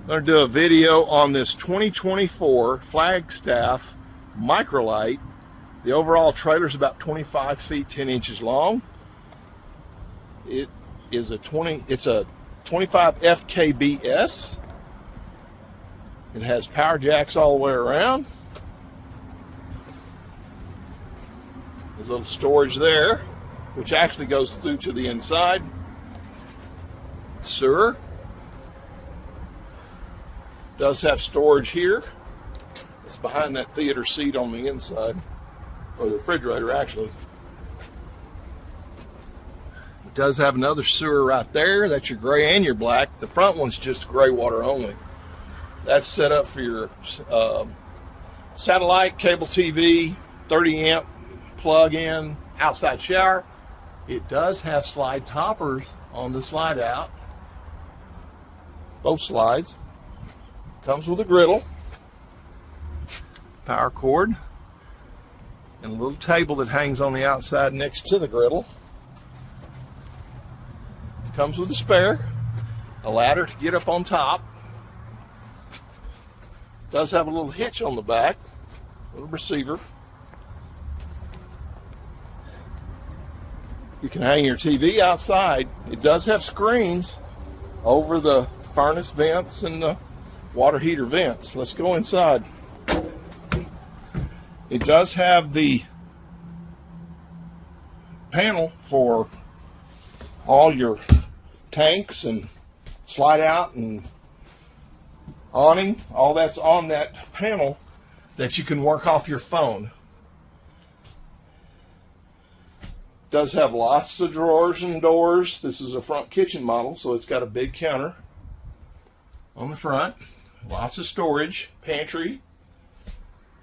I'm going to do a video on this 2024 FLAGSTAFF MicroLITE. The overall trailer is about 25 feet 10 inches long. It is it's a 25 FKBS. It has power jacks all the way around. A little storage there, which actually goes through to the inside. Sewer. Does have storage here. It's behind that theater seat on the inside, or the refrigerator actually. It does have another sewer right there. That's your gray and your black. The front one's just gray water only. That's set up for your satellite, cable TV, 30 amp plug-in, outside shower. It does have slide toppers on the slide out. Both slides. Comes with a griddle, power cord, and a little table that hangs on the outside next to the griddle. Comes with a spare, a ladder to get up on top. Does have a little hitch on the back, a little receiver. You can hang your TV outside. It does have screens over the furnace vents and the water heater vents. Let's go inside. It does have the panel for all your tanks and slide out and awning. All that's on that panel that you can work off your phone. Does have lots of drawers and doors. This is a front kitchen model, so it's got a big counter on the front. Lots of storage, pantry.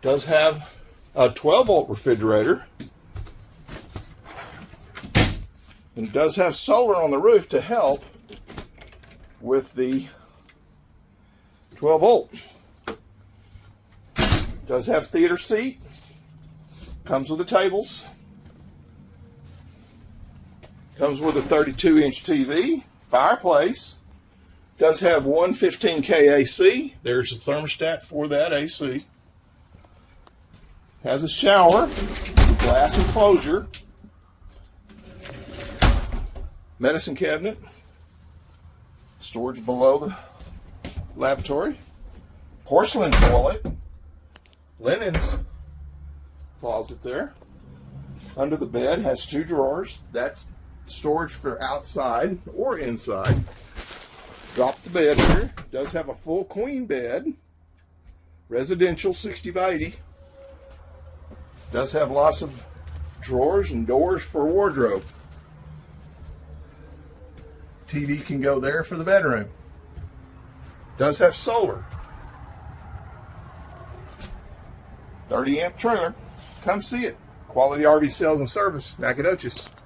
Does have a 12-volt refrigerator. And does have solar on the roof to help with the 12-volt. Does have theater seat. Comes with the tables. Comes with a 32-inch TV, fireplace. Does have one 15K AC. There's a thermostat for that AC. Has a shower, glass enclosure, medicine cabinet, storage below the lavatory, porcelain toilet, linens closet there. Under the bed has 2 drawers. That's storage for outside or inside. Drop the bed here. Does have a full queen bed. Residential 60 by 80. Does have lots of drawers and doors for wardrobe. TV can go there for the bedroom. Does have solar. 30 amp trailer. Come see it. Quality RV Sales and Service, Nacogdoches.